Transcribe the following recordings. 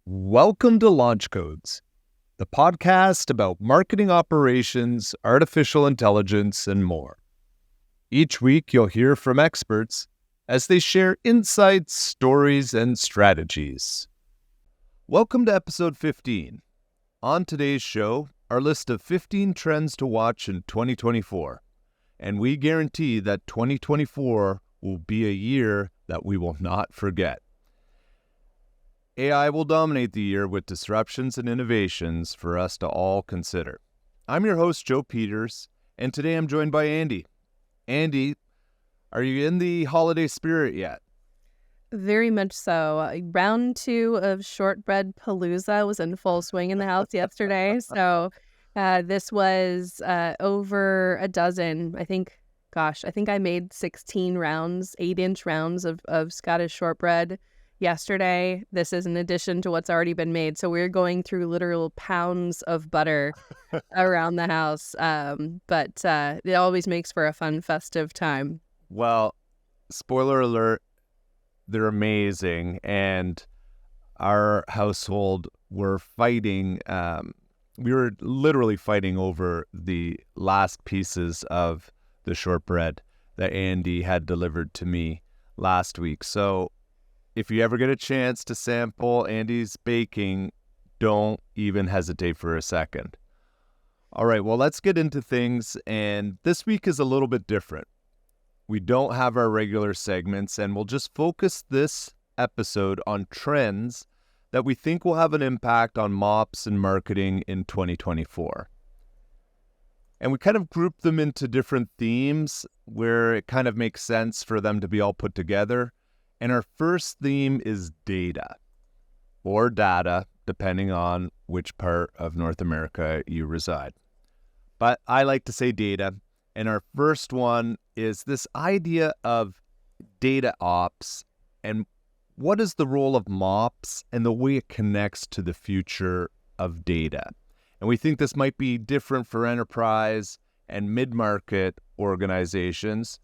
Welcome to Launch Codes, the podcast about marketing operations, artificial intelligence, and more. Each week, you'll hear from experts as they share insights, stories, and strategies. Welcome to episode 15. On today's show, our list of 15 trends to watch in 2024. And we guarantee that 2024 will be a year that we will not forget. AI will dominate the year with disruptions and innovations for us to all consider. I'm your host, Joe Peters, and today I'm joined by Andy. Andy, are you in the holiday spirit yet? Very much so. Round 2 of Shortbread Palooza was in full swing in the house yesterday. So this was over a dozen. I think I made 16 rounds, 8-inch rounds of Scottish shortbread yesterday. This is in addition to what's already been made. So we're going through literal pounds of butter around the house. But it always makes for a fun, festive time. Well, spoiler alert, they're amazing. And our household were fighting. We were literally fighting over the last pieces of the shortbread that Andy had delivered to me last week. So if you ever get a chance to sample Andy's baking, don't even hesitate for a second. All right, well, let's get into things. And this week is a little bit different. We don't have our regular segments, and we'll just focus this episode on trends that we think will have an impact on MOPS and marketing in 2024. And we kind of group them into different themes where it kind of makes sense for them to be all put together. And our first theme is data, or data, depending on which part of North America you reside. But I like to say data. And our first one is this idea of data ops and what is the role of MOPS and the way it connects to the future of data. And we think this might be different for enterprise and mid-market organizations,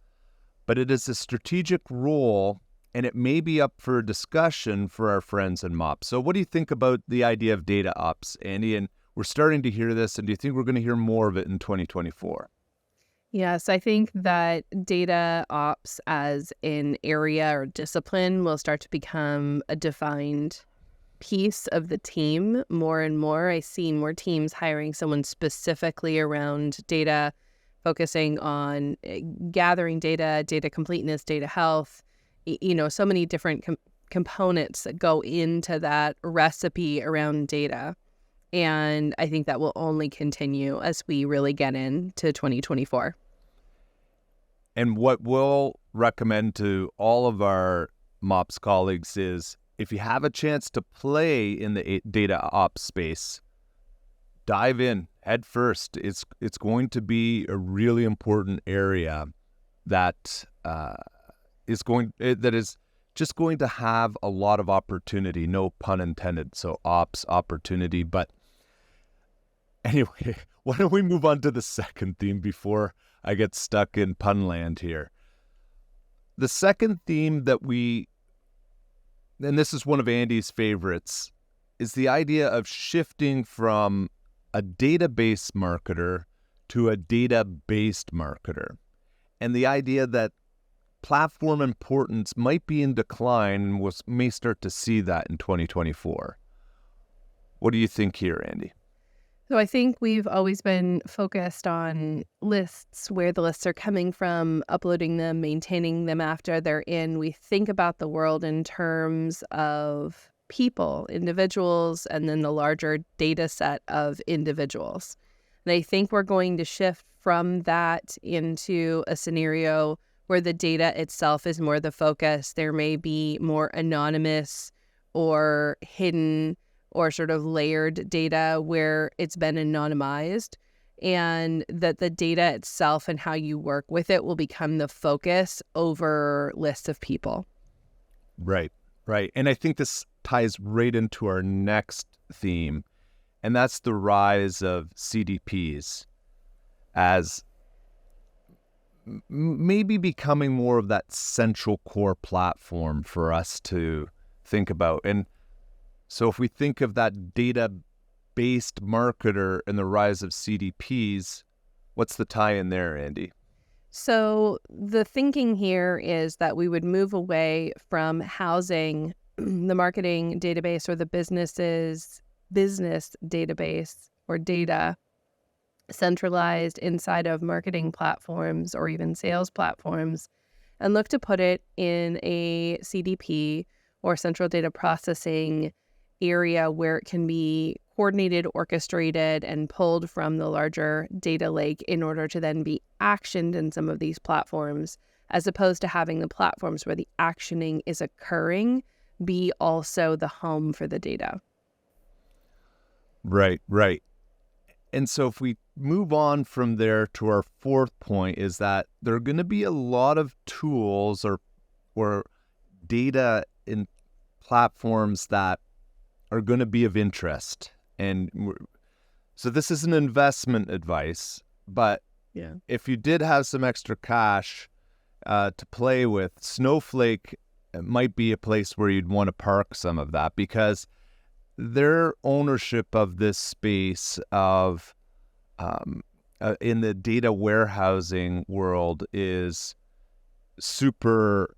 but it is a strategic role. And it may be up for discussion for our friends in MOPS. So what do you think about the idea of data ops, Andy? And we're starting to hear this, and do you think we're going to hear more of it in 2024? Yes, I think that data ops as an area or discipline will start to become a defined piece of the team more and more. I see more teams hiring someone specifically around data, focusing on gathering data, data completeness, data health, so many different components that go into that recipe around data. And I think that will only continue as we really get into 2024. And what we'll recommend to all of our MOPS colleagues is if you have a chance to play in the data ops space, dive in head first. It's going to be a really important area that is just going to have a lot of opportunity, no pun intended. So ops opportunity. But anyway, why don't we move on to the second theme before I get stuck in pun land here? The second theme and this is one of Andy's favorites, is the idea of shifting from a database marketer to a data-based marketer. And the idea that platform importance might be in decline, and we may start to see that in 2024. What do you think here, Andy? So I think we've always been focused on lists, where the lists are coming from, uploading them, maintaining them after they're in. We think about the world in terms of people, individuals, and then the larger data set of individuals. They think we're going to shift from that into a scenario where the data itself is more the focus. There may be more anonymous or hidden or sort of layered data where it's been anonymized, and that the data itself and how you work with it will become the focus over lists of people. Right. And I think this ties right into our next theme, and that's the rise of CDPs as maybe becoming more of that central core platform for us to think about. And So if we think of that data-based marketer and the rise of CDPs, what's the tie-in there, Andy? So the thinking here is that we would move away from housing the marketing database or the business database or data centralized inside of marketing platforms or even sales platforms and look to put it in a CDP or central data processing area where it can be coordinated, orchestrated, and pulled from the larger data lake in order to then be actioned in some of these platforms, as opposed to having the platforms where the actioning is occurring be also the home for the data. Right, right. And so if we move on from there to our fourth point is that there are going to be a lot of tools or data in platforms that are going to be of interest. And so this is an investment advice, but Yeah. if you did have some extra cash to play with, Snowflake might be a place where you'd want to park some of that because their ownership of this space of in the data warehousing world is super.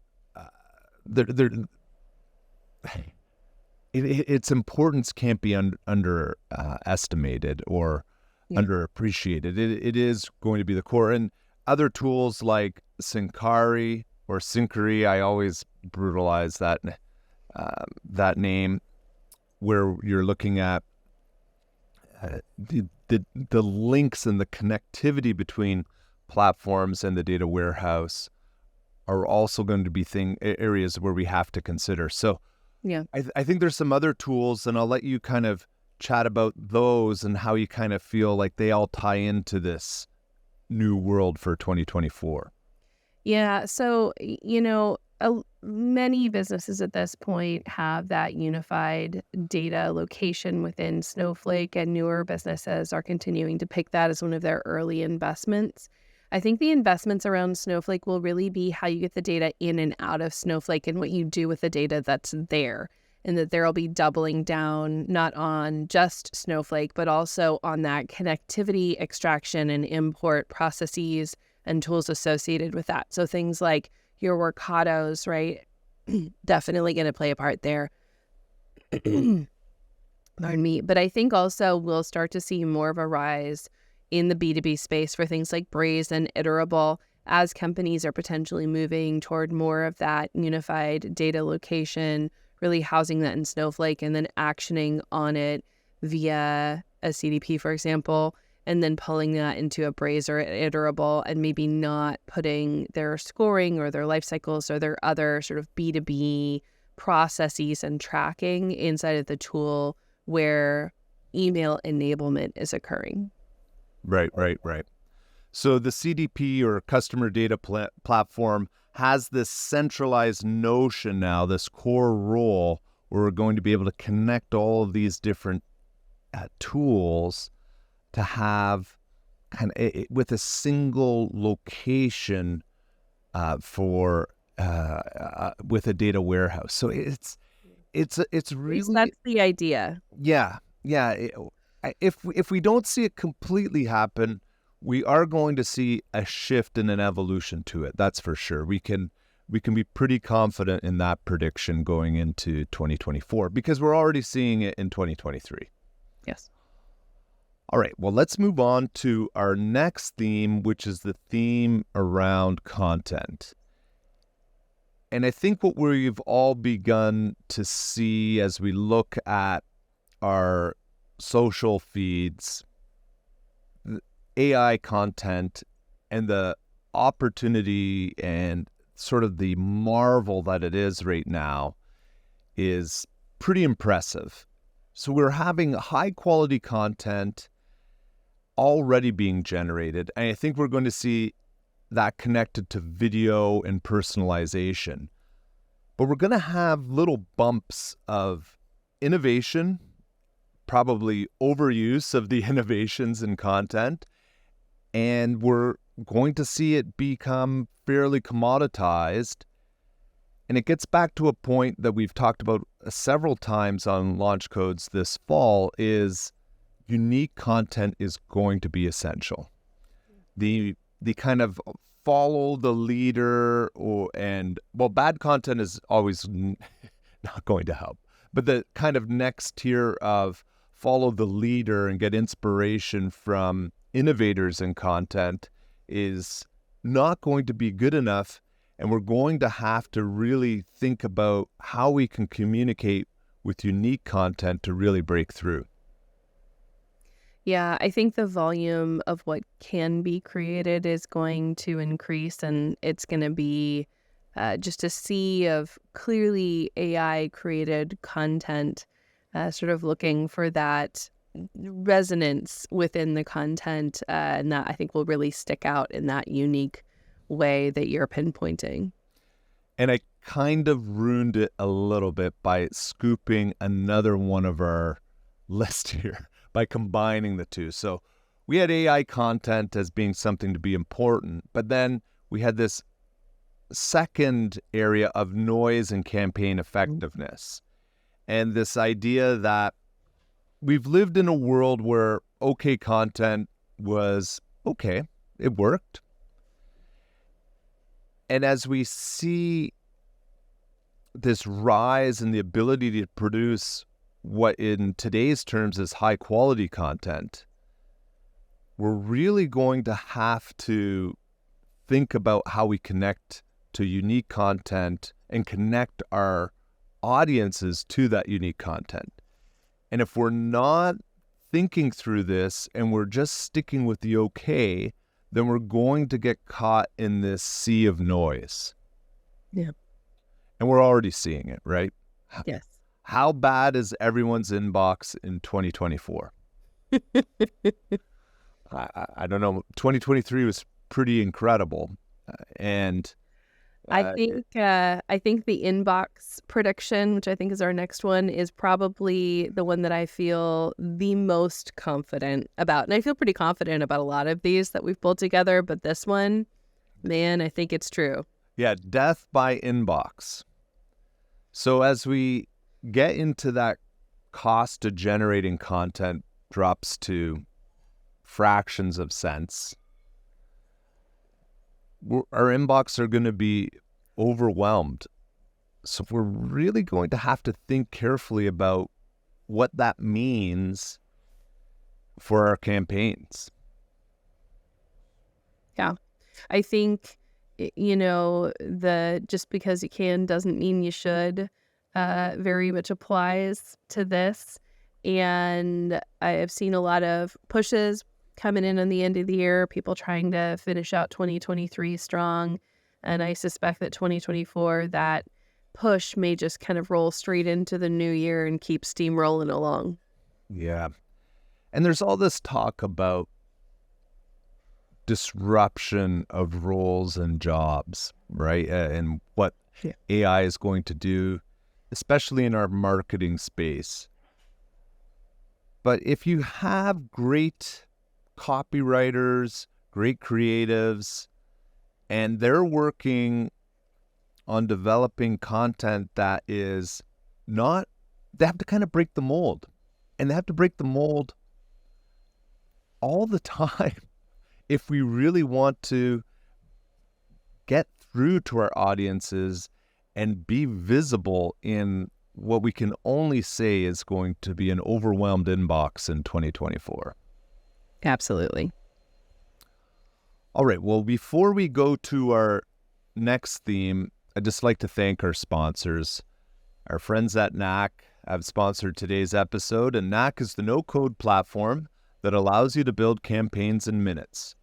Its importance can't be underestimated or underappreciated. It is going to be the core. And other tools like Syncari or Syncari, I always brutalize that name, where you're looking at the links and the connectivity between platforms and the data warehouse are also going to be areas where we have to consider. So Yeah. I think there's some other tools, and I'll let you kind of chat about those and how you kind of feel like they all tie into this new world for 2024. Yeah. So, many businesses at this point have that unified data location within Snowflake, and newer businesses are continuing to pick that as one of their early investments. I think the investments around Snowflake will really be how you get the data in and out of Snowflake and what you do with the data that's there. And that there will be doubling down not on just Snowflake, but also on that connectivity, extraction, and import processes and tools associated with that. So things like your Workados, right? Definitely going to play a part there. Pardon me. But I think also we'll start to see more of a rise in the B2B space for things like Braze and Iterable as companies are potentially moving toward more of that unified data location, really housing that in Snowflake and then actioning on it via a CDP, for example, and then pulling that into a Braze or Iterable and maybe not putting their scoring or their life cycles or their other sort of B2B processes and tracking inside of the tool where email enablement is occurring. Right. So the CDP or customer data platform has this centralized notion now, this core role where we're going to be able to connect all of these different tools to have kind of with a single location for with a data warehouse. So it's really, That's the idea. yeah. If we don't see it completely happen, we are going to see a shift and an evolution to it. That's for sure. We can be pretty confident in that prediction going into 2024 because we're already seeing it in 2023. Yes. All right, well, let's move on to our next theme, which is the theme around content. And I think what we've all begun to see as we look at our social feeds, AI content, and the opportunity and sort of the marvel that it is right now is pretty impressive. So we're having high quality content already being generated. And I think we're going to see that connected to video and personalization. But we're going to have little bumps of innovation, probably overuse of the innovations in content. And we're going to see it become fairly commoditized. And it gets back to a point that we've talked about several times on launch codes this fall is unique content is going to be essential. The kind of follow the leader bad content is always not going to help. But the kind of next tier of follow the leader and get inspiration from innovators in content is not going to be good enough. And we're going to have to really think about how we can communicate with unique content to really break through. Yeah, I think the volume of what can be created is going to increase, and it's going to be just a sea of clearly AI created content, sort of looking for that resonance within the content, and that I think will really stick out in that unique way that you're pinpointing. And I kind of ruined it a little bit by scooping another one of our list here by combining the two. So we had AI content as being something to be important, but then we had this second area of noise and campaign effectiveness. And this idea that we've lived in a world where okay content was okay, it worked. And as we see this rise in the ability to produce what in today's terms is high quality content, we're really going to have to think about how we connect to unique content and connect our audiences to that unique content. And if we're not thinking through this and we're just sticking with the okay, then we're going to get caught in this sea of noise. Yeah. And we're already seeing it, right? Yes. How bad is everyone's inbox in 2024? I don't know. 2023 was pretty incredible. And I think the inbox prediction, which I think is our next one, is probably the one that I feel the most confident about. And I feel pretty confident about a lot of these that we've pulled together, but this one, man, I think it's true. yeah, death by inbox. So as we get into that cost of generating content drops to fractions of cents, our inbox are going to be overwhelmed. So we're really going to have to think carefully about what that means for our campaigns. Yeah. I think, the just because you can doesn't mean you should very much applies to this. And I have seen a lot of pushes coming in on the end of the year, people trying to finish out 2023 strong. And I suspect that 2024, that push may just kind of roll straight into the new year and keep steamrolling along. Yeah. And there's all this talk about disruption of roles and jobs, right? And what AI is going to do, especially in our marketing space. But if you have great copywriters, great creatives, and they're working on developing content that is not, they have to kind of break the mold. And they have to break the mold all the time if we really want to get through to our audiences and be visible in what we can only say is going to be an overwhelmed inbox in 2024. Absolutely. All right. Well, before we go to our next theme, I'd just like to thank our sponsors. Our friends at Knack have sponsored today's episode, and Knack is the no-code platform that allows you to build campaigns in minutes.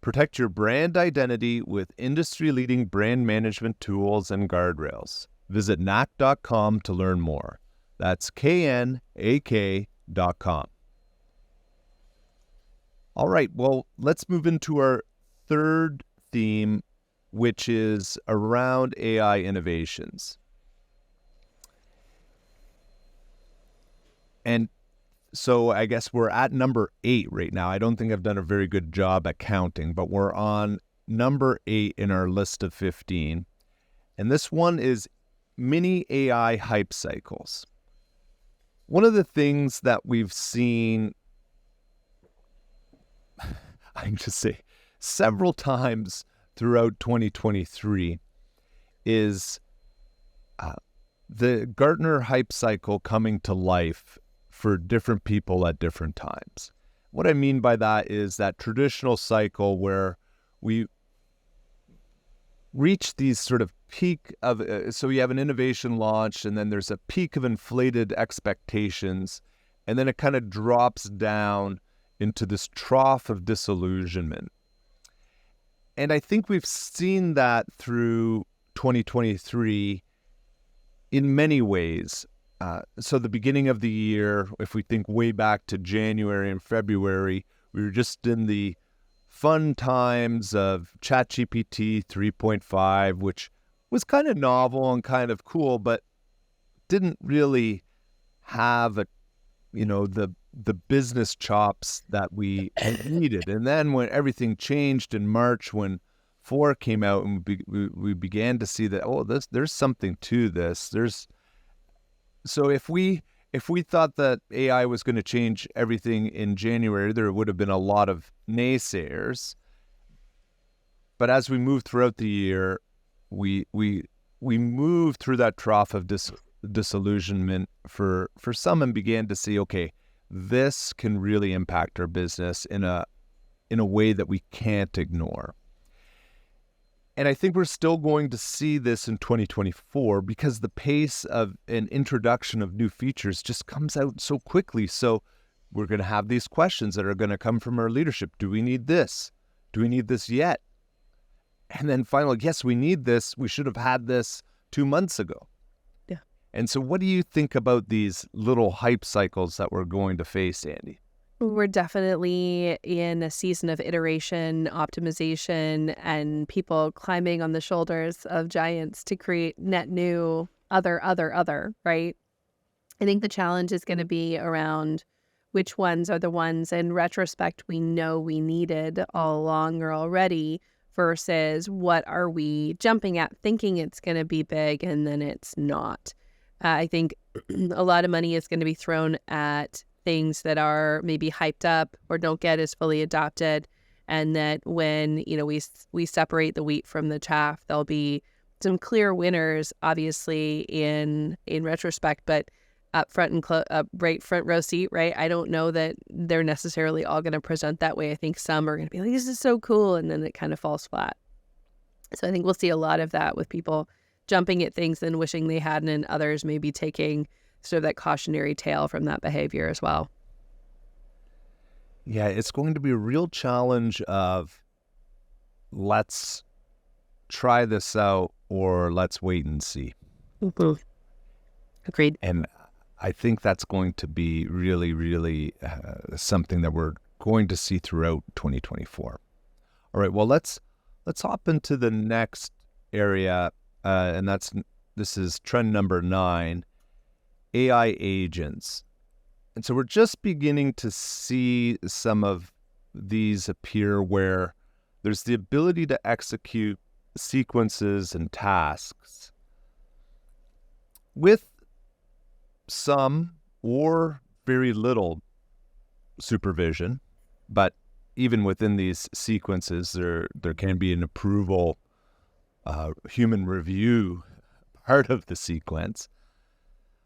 Protect your brand identity with industry-leading brand management tools and guardrails. Visit knack.com to learn more. That's KNAK.com. All right, well, let's move into our third theme, which is around AI innovations. And so I guess we're at number 8 right now. I don't think I've done a very good job at counting, but we're on number 8 in our list of 15. And this one is mini AI hype cycles. One of the things that we've seen, I can just say, several times throughout 2023 is the Gartner hype cycle coming to life for different people at different times. What I mean by that is that traditional cycle where we reach these sort of peak of, so you have an innovation launch and then there's a peak of inflated expectations, and then it kind of drops down into this trough of disillusionment. And I think we've seen that through 2023 in many ways. So the beginning of the year, if we think way back to January and February, we were just in the fun times of ChatGPT 3.5, which was kind of novel and kind of cool, but didn't really have the business chops that we needed. And then when everything changed in March, when 4 came out, and we began to see that there's something to this. So if we thought that AI was going to change everything in January, there would have been a lot of naysayers. But as we move throughout the year, we moved through that trough of disillusionment for some, and began to see, okay, this can really impact our business in a way that we can't ignore. And I think we're still going to see this in 2024 because the pace of an introduction of new features just comes out so quickly. So we're going to have these questions that are going to come from our leadership. Do we need this? Do we need this yet? And then finally, yes, we need this. We should have had this 2 months ago. Yeah. And so what do you think about these little hype cycles that we're going to face, Andy? We're definitely in a season of iteration, optimization, and people climbing on the shoulders of giants to create net new other, right? I think the challenge is going to be around which ones are the ones in retrospect we know we needed all along or already, versus what are we jumping at thinking it's going to be big and then it's not. I think a lot of money is going to be thrown at things that are maybe hyped up or don't get as fully adopted, and that when we separate the wheat from the chaff, there'll be some clear winners, obviously in retrospect, but up front and right front row seat, right? I don't know that they're necessarily all going to present that way. I think some are going to be like, this is so cool, and then it kind of falls flat. So I think we'll see a lot of that with people jumping at things and wishing they hadn't, and others maybe taking sort of that cautionary tale from that behavior as well. Yeah, it's going to be a real challenge of let's try this out or let's wait and see. Mm-hmm. Agreed. And I think that's going to be really, really something that we're going to see throughout 2024. All right, well, let's hop into the next area, and this is trend number 9. AI agents. And so we're just beginning to see some of these appear where there's the ability to execute sequences and tasks with some or very little supervision. But even within these sequences, there can be an approval, human review part of the sequence.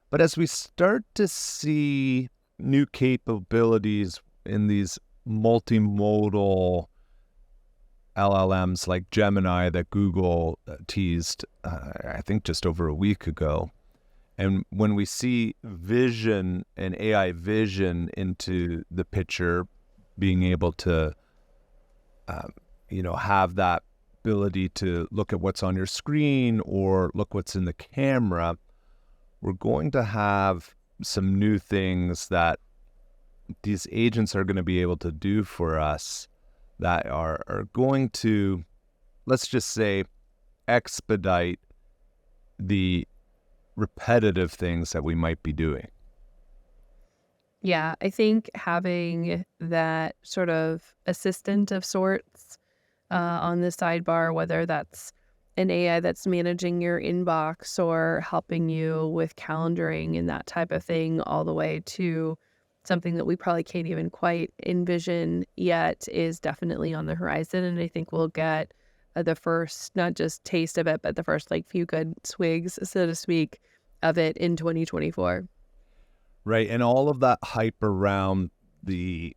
But as we start to see new capabilities in these multimodal LLMs like Gemini that Google teased, I think just over a week ago, and when we see vision and AI vision into the picture, being able to, have that ability to look at what's on your screen or look what's in the camera, we're going to have some new things that these agents are going to be able to do for us that are going to, let's just say, expedite the repetitive things that we might be doing. Yeah, I think having that sort of assistant of sorts on the sidebar, whether that's an AI that's managing your inbox or helping you with calendaring and that type of thing, all the way to something that we probably can't even quite envision yet, is definitely on the horizon. And I think we'll get the first, not just taste of it, but the first like few good swigs, so to speak, of it in 2024. Right. And all of that hype around the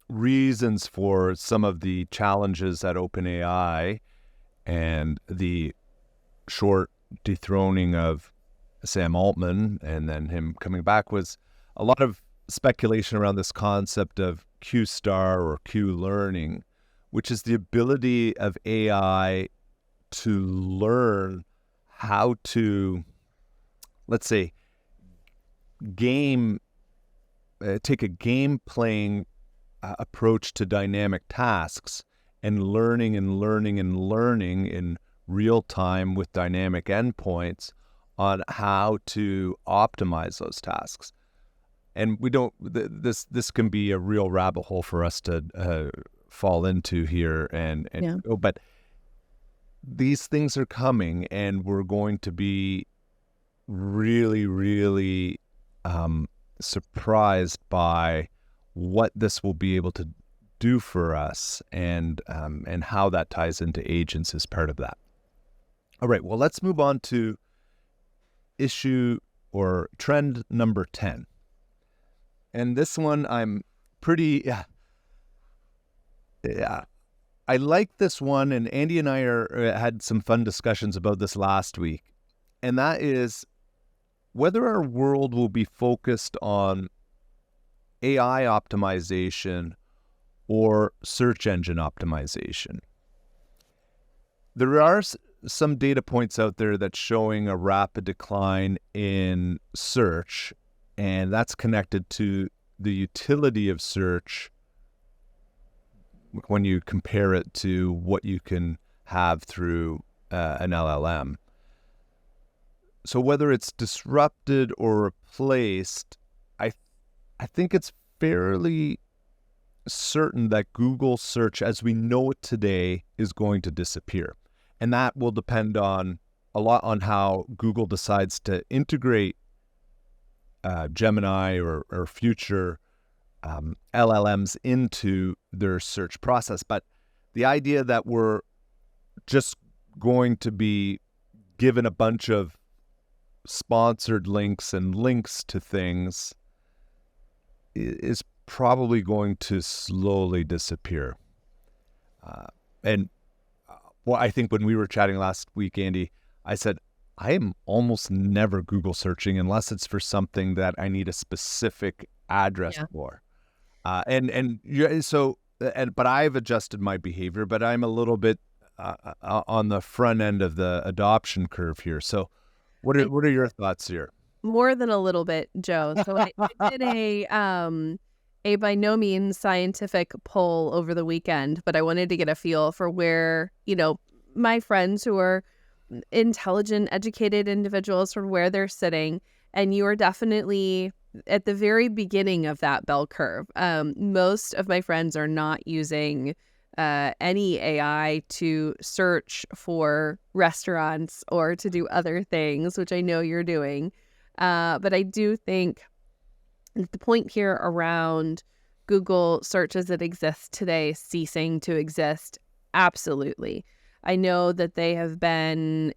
reasons for some of the challenges at OpenAI and the short dethroning of Sam Altman and then him coming back was a lot of speculation around this concept of Q star or Q learning, which is the ability of AI to learn how to, let's say, take a game playing approach to dynamic tasks and learning in real time with dynamic endpoints on how to optimize those tasks. And we don't, this can be a real rabbit hole for us to fall into here Yeah. but these things are coming, and we're going to be really, really surprised by what this will be able to do for us, and how that ties into agents as part of that. All right, well, let's move on to issue or trend number 10. And this one I'm pretty, I like this one, and Andy and I had some fun discussions about this last week, and that is whether our world will be focused on AI optimization or search engine optimization. There are some data points out there that's showing a rapid decline in search, and that's connected to the utility of search when you compare it to what you can have through an LLM. So whether it's disrupted or replaced, I think it's fairly certain that Google search as we know it today is going to disappear. And that will depend a lot on how Google decides to integrate Gemini or future LLMs into their search process. But the idea that we're just going to be given a bunch of sponsored links and links to things is probably going to slowly disappear. Well, I think when we were chatting last week, Andy, I said, I am almost never Google searching unless it's for something that I need a specific address for. But I've adjusted my behavior, but I'm a little bit on the front end of the adoption curve here. So what are your thoughts here? More than a little bit, Joe. So I did a by no means scientific poll over the weekend, but I wanted to get a feel for where, my friends who are intelligent, educated individuals, from where they're sitting. And you are definitely at the very beginning of that bell curve. Most of my friends are not using any AI to search for restaurants or to do other things, which I know you're doing. But I do think the point here around Google search as it exists today ceasing to exist, absolutely. I know that they have been,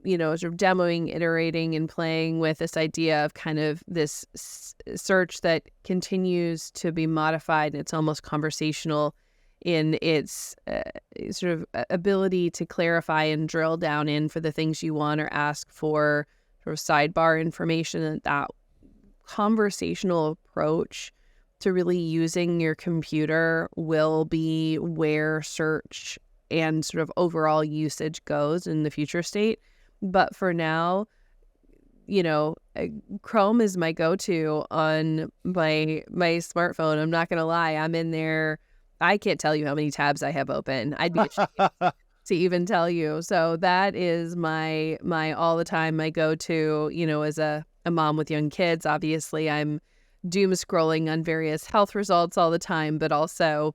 sort of demoing, iterating, and playing with this idea of kind of this search that continues to be modified, and it's almost conversational in its sort of ability to clarify and drill down in for the things you want or ask for, sort of sidebar information. And that conversational approach to really using your computer will be where search and sort of overall usage goes in the future state. But for now, Chrome is my go-to on my smartphone. I'm not going to lie. I'm in there. I can't tell you how many tabs I have open. I'd be ashamed to even tell you. So that is my all the time, my go-to, as a mom with young kids. Obviously, I'm doom scrolling on various health results all the time, but also,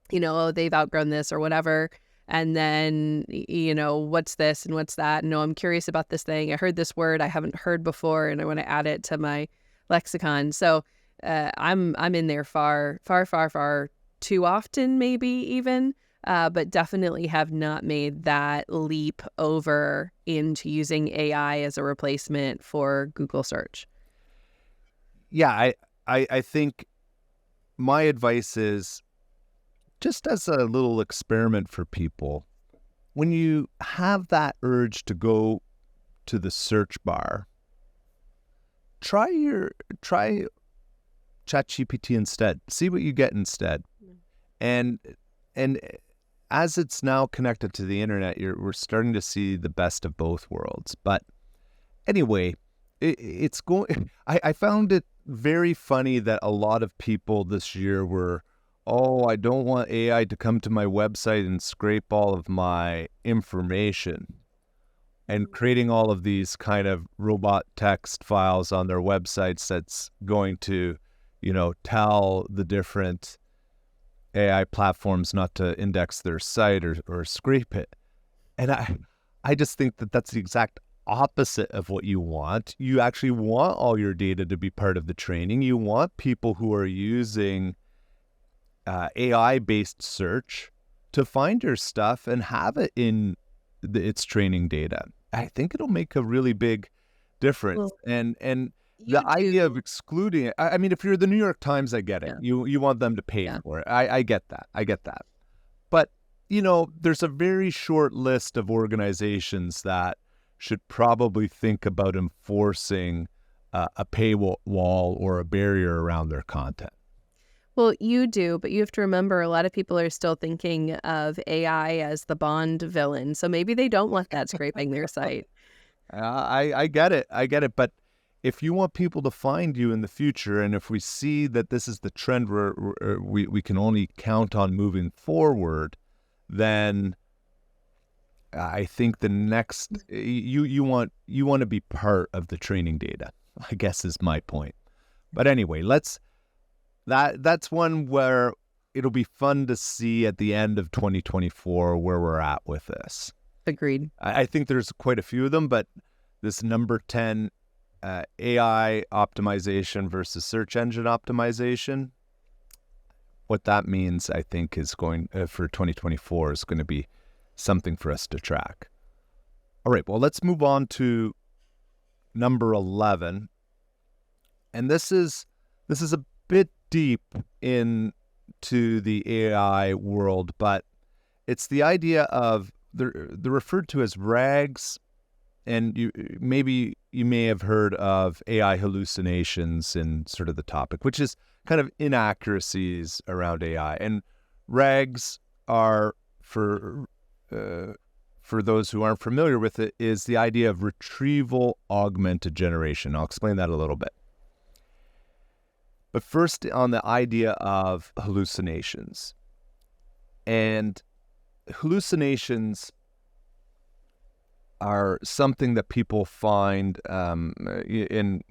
they've outgrown this or whatever. And then, what's this and what's that? No, I'm curious about this thing. I heard this word I haven't heard before, and I want to add it to my lexicon. So I'm in there far, far, far, far too often, maybe even, but definitely have not made that leap over into using AI as a replacement for Google search. Yeah, I think my advice is, just as a little experiment for people, when you have that urge to go to the search bar, try ChatGPT instead. See what you get instead. And as it's now connected to the internet, we're starting to see the best of both worlds. But anyway, it's going. I found it very funny that a lot of people this year were, oh, I don't want AI to come to my website and scrape all of my information, and creating all of these kind of robot text files on their websites that's going to, tell the different AI platforms not to index their site or scrape it. And I just think that that's the exact opposite of what you want. You actually want all your data to be part of the training. You want people who are using AI-based search to find your stuff and have it in its training data. I think it'll make a really big difference. Well, And you the idea of do. excluding it, I mean, if you're the New York Times, I get it. Yeah. You want them to pay Yeah. for it. I get that. I get that. But, there's a very short list of organizations that should probably think about enforcing a paywall or a barrier around their content. Well, you do, but you have to remember a lot of people are still thinking of AI as the Bond villain. So maybe they don't want that scraping their site. I get it. I get it. But if you want people to find you in the future, and if we see that this is the trend where we can only count on moving forward, then I think the next you want to be part of the training data, I guess, is my point. But anyway, that's one where it'll be fun to see at the end of 2024 where we're at with this. Agreed. I think there's quite a few of them, but this number 10, AI optimization versus search engine optimization, what that means, I think, is going for 2024 is going to be something for us to track. All right, well, let's move on to number 11. And this is a bit deep into the AI world, but it's the idea of they're referred to as RAGs, and you may have heard of AI hallucinations in sort of the topic, which is kind of inaccuracies around AI. And RAGs are, for those who aren't familiar with it, is the idea of retrieval augmented generation. I'll explain that a little bit. But first, on the idea of hallucinations. And hallucinations are something that people find in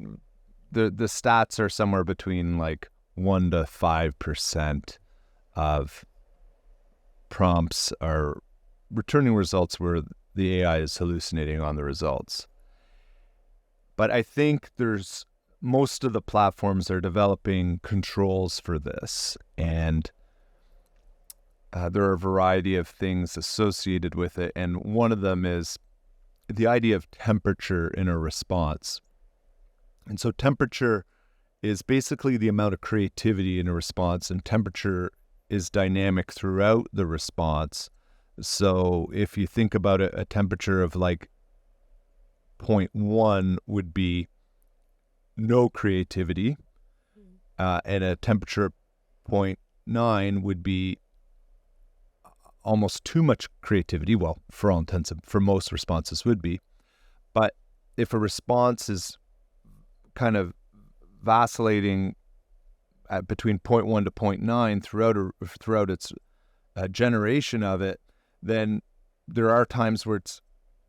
the stats are somewhere between like 1% to 5% of prompts are returning results where the AI is hallucinating on the results. But I think most of the platforms are developing controls for this, and there are a variety of things associated with it, and one of them is the idea of temperature in a response. And so temperature is basically the amount of creativity in a response, and temperature is dynamic throughout the response. So if you think about it, a temperature of like 0.1 would be no creativity, and a temperature of 0.9 would be almost too much creativity. Well, for most responses would be. But if a response is kind of vacillating at between 0.1 to 0.9 throughout its generation of it, then there are times where it's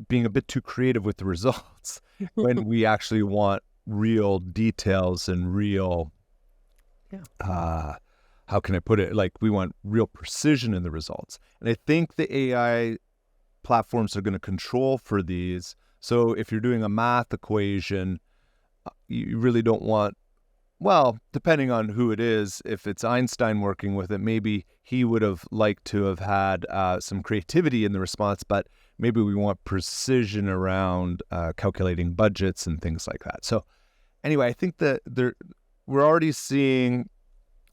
being a bit too creative with the results when we actually want real details and real how can I put it? Like, we want real precision in the results. And I think the AI platforms are going to control for these. So if you're doing a math equation, you really don't want, well, depending on who it is, if it's Einstein working with it, maybe he would have liked to have had some creativity in the response, but maybe we want precision around calculating budgets and things like that. So anyway, I think that we're already seeing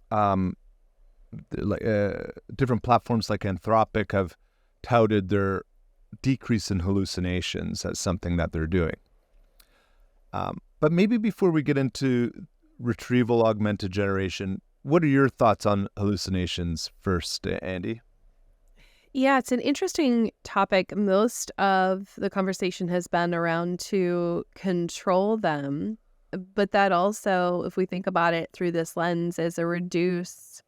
different platforms like Anthropic have touted their decrease in hallucinations as something that they're doing. But maybe before we get into retrieval augmented generation, what are your thoughts on hallucinations first, Andy? Yeah, it's an interesting topic. Most of the conversation has been around to control them, but that also, if we think about it through this lens, is a reduced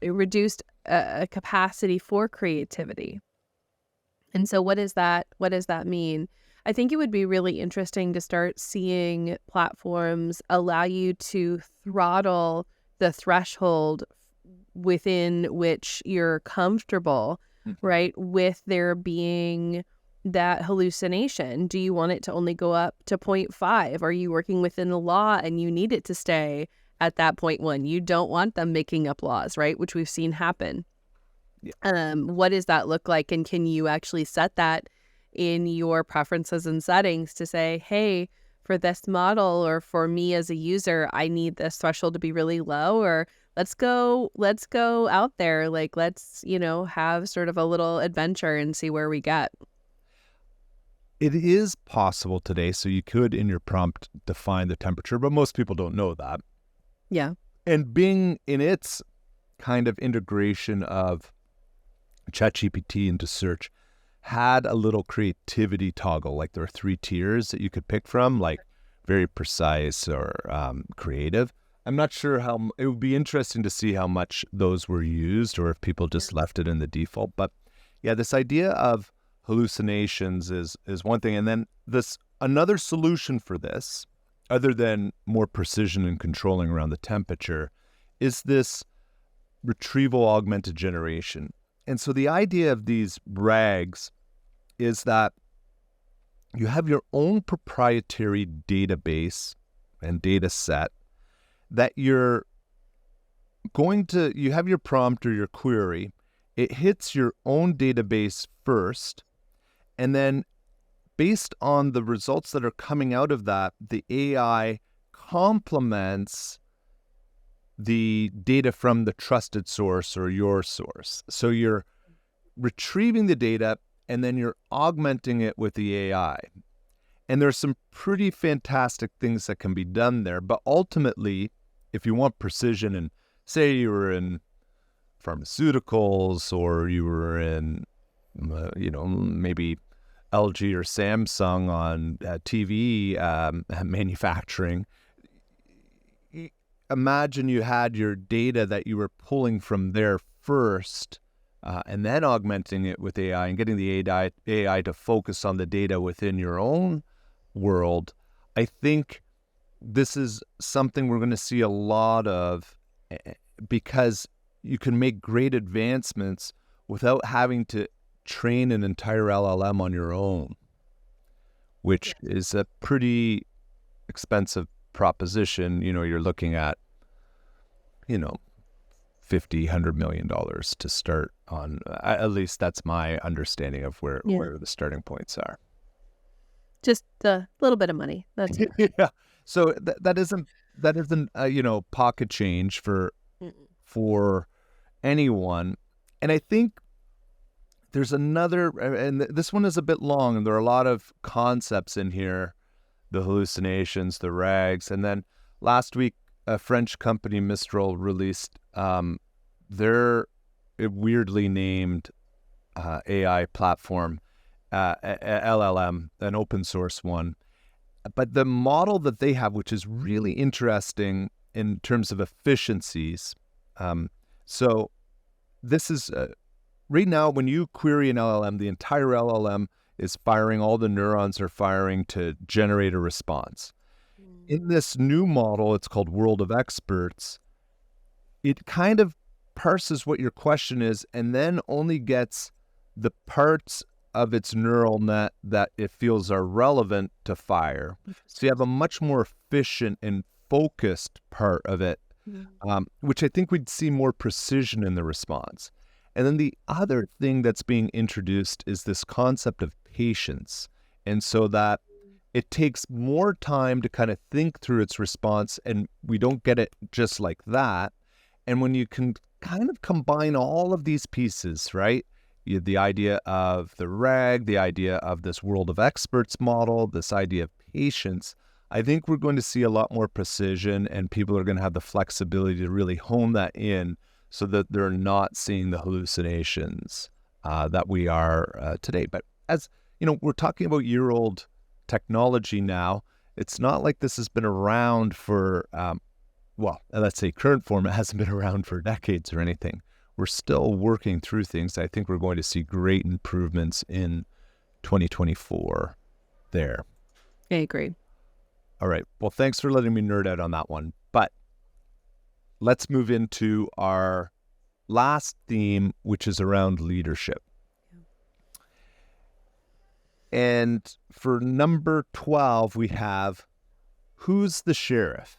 capacity for creativity. And so what does that mean? I think it would be really interesting to start seeing platforms allow you to throttle the threshold within which you're comfortable, right, with there being that hallucination. Do you want it to only go up to 0.5? Are you working within the law and you need it to stay at that 0.1? You don't want them making up laws, right, which we've seen happen. Yeah. What does that look like? And can you actually set that in your preferences and settings to say, hey, for this model or for me as a user, I need this threshold to be really low, or let's go out there. Like, let's, have sort of a little adventure and see where we get. It is possible today. So you could in your prompt define the temperature, but most people don't know that. Yeah. And Bing, in its kind of integration of ChatGPT into search, had a little creativity toggle. Like, there are 3 tiers that you could pick from, like very precise or creative. I'm not sure how, it would be interesting to see how much those were used or if people just left it in the default. But yeah, this idea of hallucinations is one thing. And then another solution for this, other than more precision and controlling around the temperature, is this retrieval augmented generation. And so the idea of these RAGs is that you have your own proprietary database and data set that you have your prompt or your query. It hits your own database first, and then based on the results that are coming out of that, the AI complements the data from the trusted source or your source. So you're retrieving the data and then you're augmenting it with the AI. And there's some pretty fantastic things that can be done there. But ultimately, if you want precision, and say you were in pharmaceuticals or you were in, maybe LG or Samsung on TV manufacturing, imagine you had your data that you were pulling from there first, and then augmenting it with AI and getting the AI to focus on the data within your own world. I think this is something we're going to see a lot of, because you can make great advancements without having to train an entire LLM on your own, which is a pretty expensive proposition. You're looking at, $50-100 million to start on. At least that's my understanding of where the starting points are. Just a little bit of money. That's yeah. So that isn't pocket change for anyone. And I think there's another, and this one is a bit long, and there are a lot of concepts in here: the hallucinations, the RAGs, and then last week a French company, Mistral, released their weirdly named AI platform, LLM, an open source one. But the model that they have, which is really interesting in terms of efficiencies. So this is right now, when you query an LLM, the entire LLM is firing, all the neurons are firing to generate a response. In this new model, it's called World of Experts. it kind of parses what your question is and then only gets the parts of its neural net that it feels are relevant to fire. So you have a much more efficient and focused part of it, which I think we'd see more precision in the response. And then the other thing that's being introduced is this concept of patience. And so that it takes more time to kind of think through its response, and we don't get it just like that. And when you can kind of combine all of these pieces, right? The idea of the RAG, the idea of this world of experts model, this idea of patience, I think we're going to see a lot more precision, and people are going to have the flexibility to really hone that in so that they're not seeing the hallucinations that we are today. But as you know, we're talking about year-old technology now. It's not like this has been around for, well, let's say current form, it hasn't been around for decades or anything. We're still working through things. I think we're going to see great improvements in 2024 there. I agree. All right. Well, thanks for letting me nerd out on that one. But let's move into our last theme, which is around leadership. And for number 12, we have, who's the sheriff?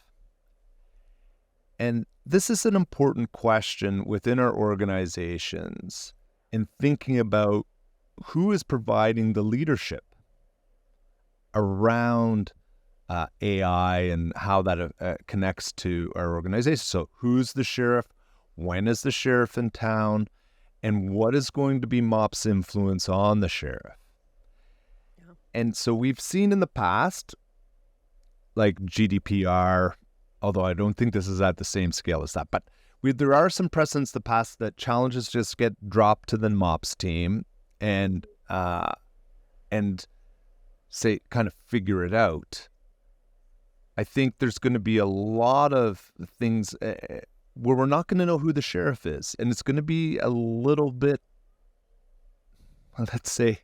And this is an important question within our organizations in thinking about who is providing the leadership around AI and how that connects to our organization. So who's the sheriff? When is the sheriff in town? And what is going to be MOP's influence on the sheriff? Yeah. And so we've seen in the past, like GDPR, although I don't think this is at the same scale as that, but there are some precedents in the past that challenges just get dropped to the MOPS team and say, kind of figure it out. I think there's going to be a lot of things where we're not going to know who the sheriff is, and it's going to be a little bit, let's say,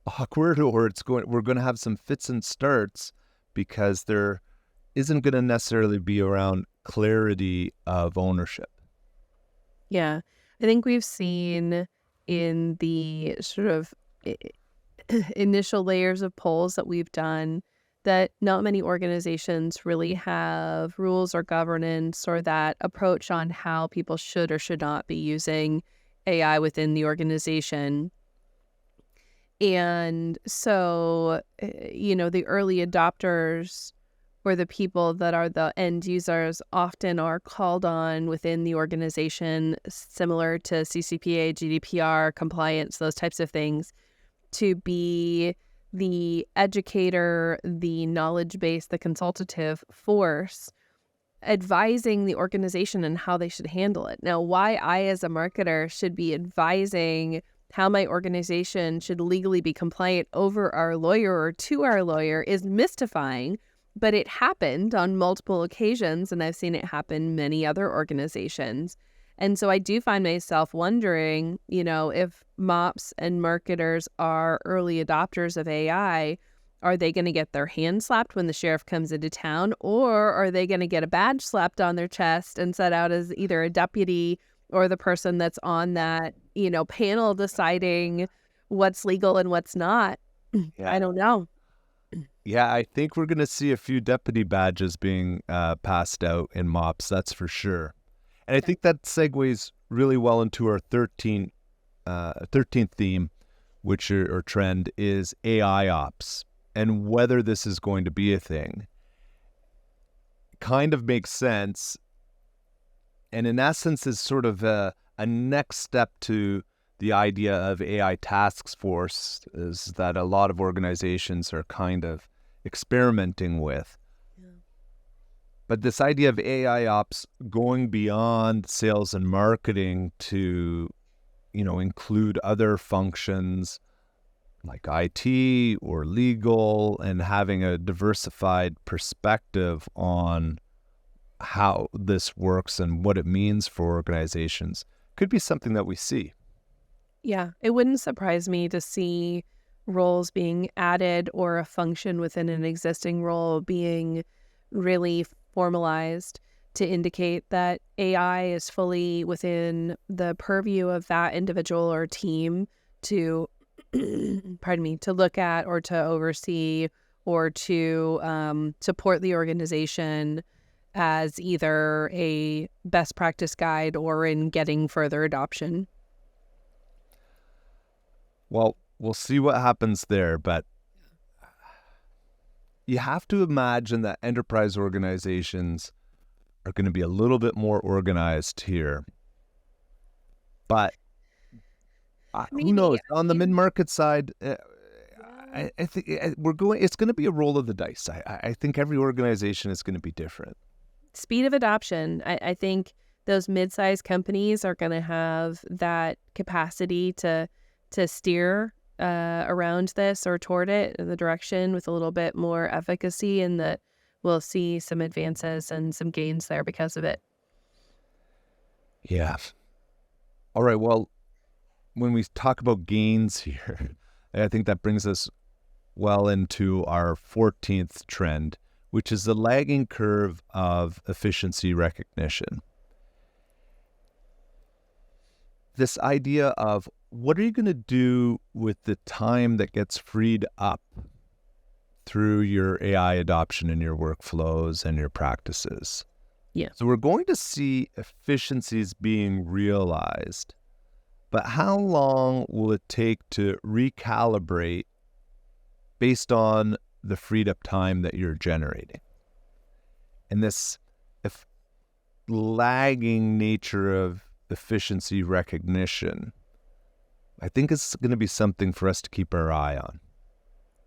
awkward, or we're going to have some fits and starts because there isn't going to necessarily be around clarity of ownership. Yeah, I think we've seen in the sort of initial layers of polls that we've done that not many organizations really have rules or governance or that approach on how people should or should not be using AI within the organization. And so, the early adopters or the people that are the end users often are called on within the organization, similar to CCPA, GDPR, compliance, those types of things, to be the educator, the knowledge base, the consultative force, advising the organization on how they should handle it. Now, why I as a marketer should be advising how my organization should legally be compliant over our lawyer or to our lawyer is mystifying, but it happened on multiple occasions, and I've seen it happen many other organizations. And so I do find myself wondering, if MOPs and marketers are early adopters of AI, are they going to get their hand slapped when the sheriff comes into town, or are they going to get a badge slapped on their chest and set out as either a deputy or the person that's on that, panel deciding what's legal and what's not? Yeah. I don't know. Yeah, I think we're going to see a few deputy badges being passed out in MOPs, that's for sure. And I think that segues really well into our 13th theme, which or trend is AI ops, and whether this is going to be a thing. Kind of makes sense, and in essence is sort of a next step to the idea of AI task force, is that a lot of organizations are kind of experimenting with. But this idea of AI ops going beyond sales and marketing to, include other functions like IT or legal, and having a diversified perspective on how this works and what it means for organizations could be something that we see. Yeah, it wouldn't surprise me to see roles being added or a function within an existing role being really formalized. to indicate that AI is fully within the purview of that individual or team to, pardon me, to look at or to oversee or to support the organization as either a best practice guide or in getting further adoption. Well, we'll see what happens there, but you have to imagine that enterprise organizations are going to be a little bit more organized here. But who knows? On the mid-market side, I think it's going to be a roll of the dice. I think every organization is going to be different. Speed of adoption. I think those mid-sized companies are going to have that capacity to steer around this or toward it in the direction with a little bit more efficacy, and that we'll see some advances and some gains there because of it. Yeah. All right. Well, when we talk about gains here, I think that brings us well into our 14th trend, which is the lagging curve of efficiency recognition. This idea of what are you going to do with the time that gets freed up through your AI adoption in your workflows and your practices? Yeah. So we're going to see efficiencies being realized, but how long will it take to recalibrate based on the freed up time that you're generating? And this lagging nature of efficiency recognition, I think it's going to be something for us to keep our eye on.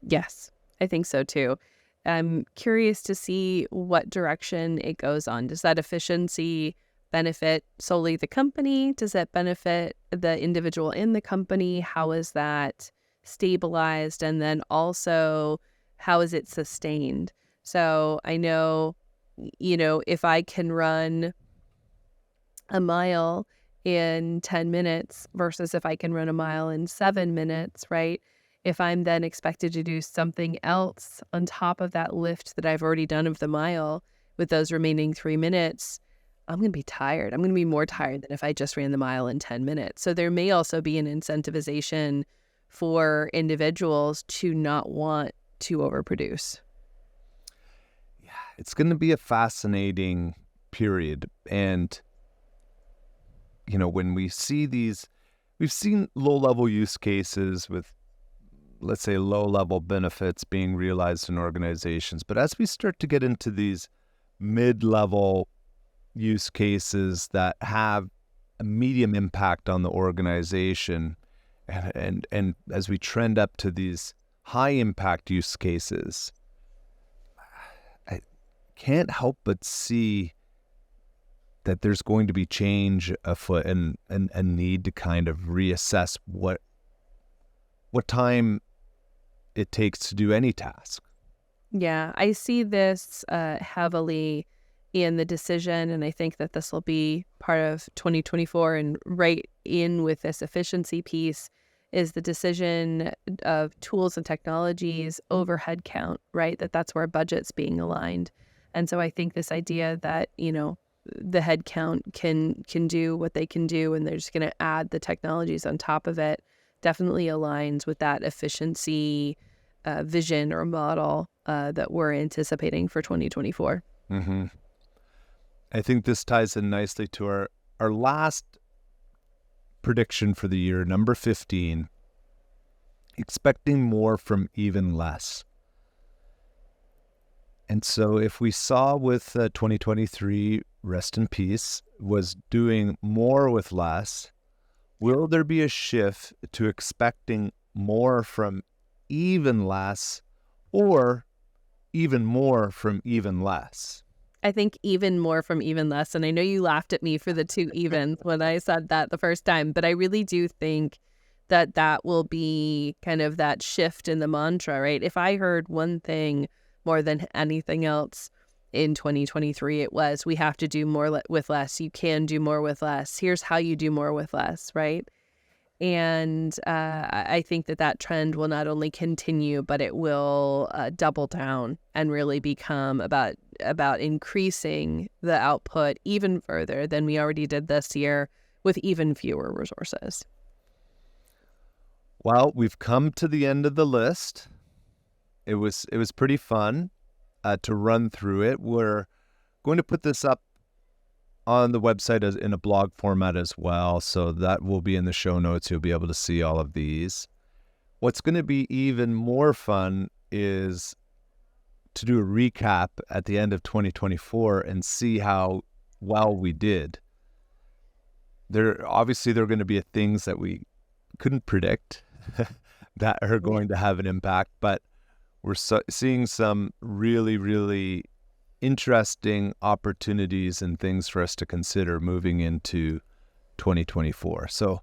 Yes, I think so too. I'm curious to see what direction it goes on. Does that efficiency benefit solely the company? Does it benefit the individual in the company? How is that stabilized? And then also, how is it sustained? So I know, if I can run a mile in 10 minutes versus if I can run a mile in 7 minutes, right? If I'm then expected to do something else on top of that lift that I've already done of the mile with those remaining 3 minutes, I'm going to be tired. I'm going to be more tired than if I just ran the mile in 10 minutes. So there may also be an incentivization for individuals to not want to overproduce. Yeah, it's going to be a fascinating period. And, when we see we've seen low-level use cases with, let's say, low-level benefits being realized in organizations. But as we start to get into these mid-level use cases that have a medium impact on the organization, and as we trend up to these high-impact use cases, I can't help but see that there's going to be change afoot and a need to kind of reassess what time it takes to do any task. Yeah, I see this heavily in the decision, and I think that this will be part of 2024 and right in with this efficiency piece is the decision of tools and technologies over headcount, right? That's where budget's being aligned. And so I think this idea that, the headcount can do what they can do and they're just going to add the technologies on top of it definitely aligns with that efficiency vision or model that we're anticipating for 2024. Mm-hmm. I think this ties in nicely to our last prediction for the year, number 15, expecting more from even less. And so if we saw with 2023, rest in peace, was doing more with less, will there be a shift to expecting more from even less or even more from even less? I think even more from even less. And I know you laughed at me for the two even when I said that the first time, but I really do think that will be kind of that shift in the mantra, right? If I heard one thing more than anything else in 2023, it was we have to do more with less. You can do more with less. Here's how you do more with less, right? And I think that trend will not only continue, but it will double down and really become about increasing the output even further than we already did this year with even fewer resources. Well, we've come to the end of the list. It was pretty fun to run through it. We're going to put this up on the website as in a blog format as well, so that will be in the show notes. You'll be able to see all of these. What's going to be even more fun is to do a recap at the end of 2024 and see how well we did. There are going to be things that we couldn't predict that are going to have an impact, but we're seeing some really, really interesting opportunities and things for us to consider moving into 2024. So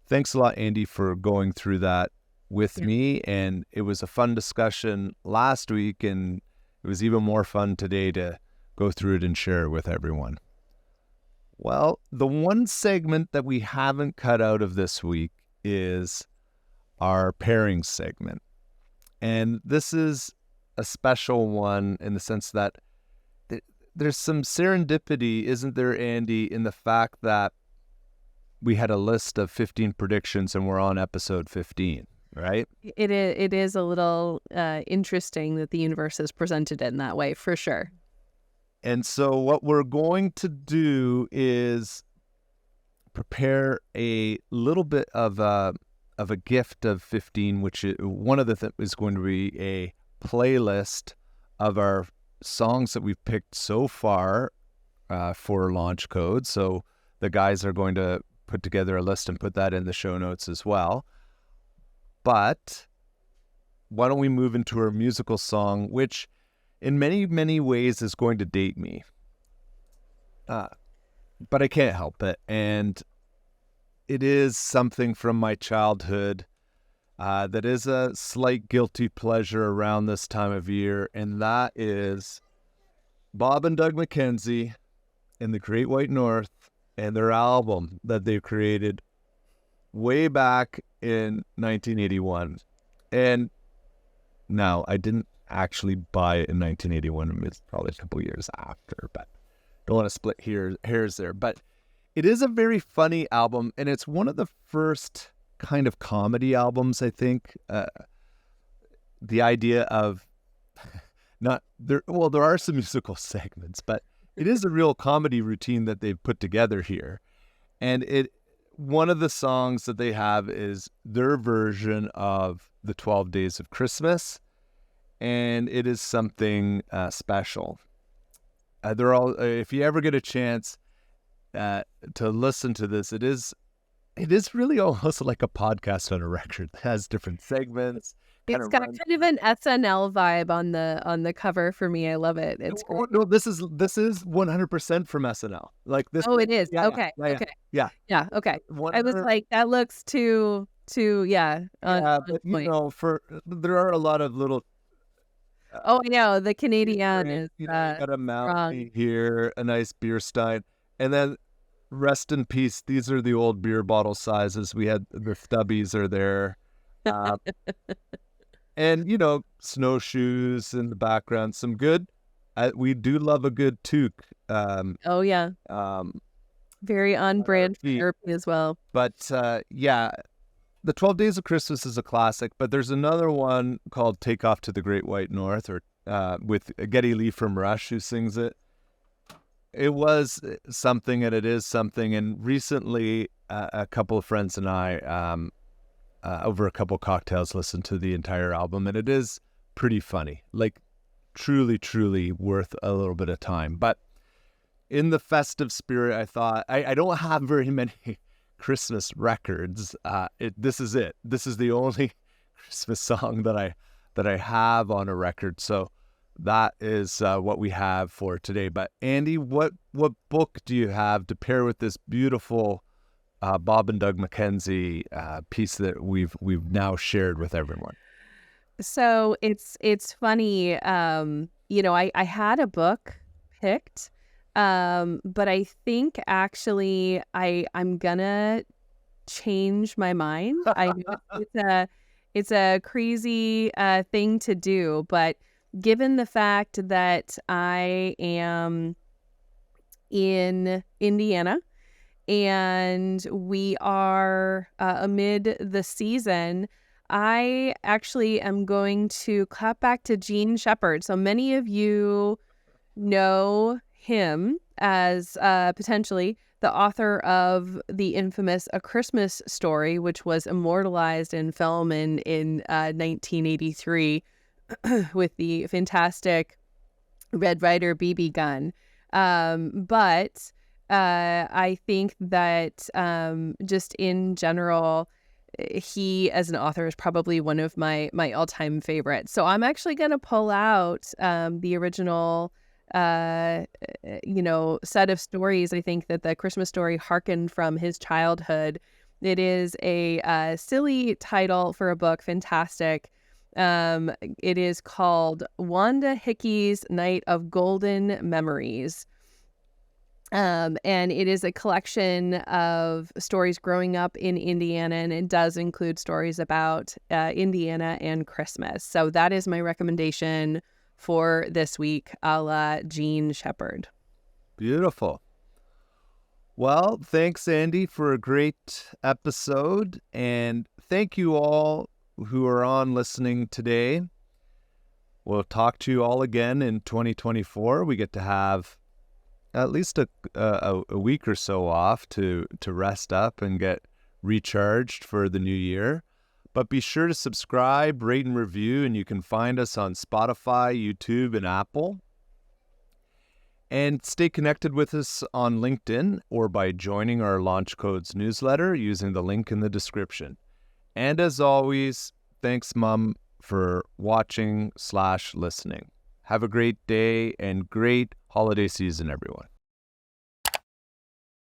thanks a lot, Andy, for going through that with me. And it was a fun discussion last week, and it was even more fun today to go through it and share it with everyone. Well, the one segment that we haven't cut out of this week is our Pairings segment. And this is a special one in the sense that there's some serendipity, isn't there, Andy, in the fact that we had a list of 15 predictions and we're on episode 15, right? It is a little interesting that the universe is presented in that way, for sure. And so what we're going to do is prepare a little bit of a gift of 15, which one of the is going to be a playlist of our songs that we've picked so far for launch code. So the guys are going to put together a list and put that in the show notes as well. But why don't we move into our musical song, which in many, many ways is going to date me. But I can't help it. And it is something from my childhood that is a slight guilty pleasure around this time of year, and that is Bob and Doug McKenzie in the Great White North and their album that they created way back in 1981. And now, I didn't actually buy it in 1981. It's probably a couple years after, but don't want to split hairs there. But it is a very funny album, and it's one of the first kind of comedy albums, I think. The idea of not there. Well, there are some musical segments, but it is a real comedy routine that they've put together here. And one of the songs that they have is their version of the 12 Days of Christmas, and it is something special. They're all. If you ever get a chance to listen to this, it is really almost like a podcast on a record. It has different segments. It's got kind of an SNL vibe on the cover for me. I love it. It's great. No, this is 100% from SNL. Like this. Oh, it is. Yeah, okay. Yeah, okay. Yeah. Yeah. Okay. I was like, that looks too. Yeah. But you know, there are a lot of little. I know the Canadian is. You got a mountain here, a nice beer stein, and then rest in peace. These are the old beer bottle sizes. We had the stubbies are there. And, you know, snowshoes in the background. Some good. We do love a good toque. Oh, yeah. Very on brand therapy as well. But, yeah, the 12 Days of Christmas is a classic. But there's another one called Take Off to the Great White North, or with Geddy Lee from Rush, who sings it. It was something, and it is something. And recently, a couple of friends and I... over a couple cocktails, listened to the entire album, and it is pretty funny. Like, truly, truly worth a little bit of time. But in the festive spirit, I thought, I don't have very many Christmas records. This is it. This is the only Christmas song that I have on a record. So that is what we have for today. But Andy, what book do you have to pair with this beautiful Bob and Doug McKenzie piece that we've now shared with everyone? So it's funny. I had a book picked, but I think actually I'm gonna change my mind. I know it's a crazy thing to do, but given the fact that I am in Indiana and we are amid the season, I actually am going to clap back to Gene Shepherd. So many of you know him as potentially the author of the infamous A Christmas Story, which was immortalized in film in 1983 with the fantastic Red Ryder BB gun. But I think that just in general, he as an author is probably one of my all-time favorites. So I'm actually going to pull out the original set of stories. I think that the Christmas Story harkened from his childhood. It is a silly title for a book, fantastic. It is called Wanda Hickey's Night of Golden Memories. And it is a collection of stories growing up in Indiana, and it does include stories about Indiana and Christmas. So that is my recommendation for this week, a la Gene Shepherd. Beautiful. Well, thanks, Andy, for a great episode. And thank you all who are on listening today. We'll talk to you all again in 2024. We get to have at least a week or so off to rest up and get recharged for the new year. But be sure to subscribe, rate, and review, and you can find us on Spotify, YouTube, and Apple. And stay connected with us on LinkedIn or by joining our Launch Codes newsletter using the link in the description. And as always, thanks, Mom, for watching/listening. Have a great day and great holiday season, everyone.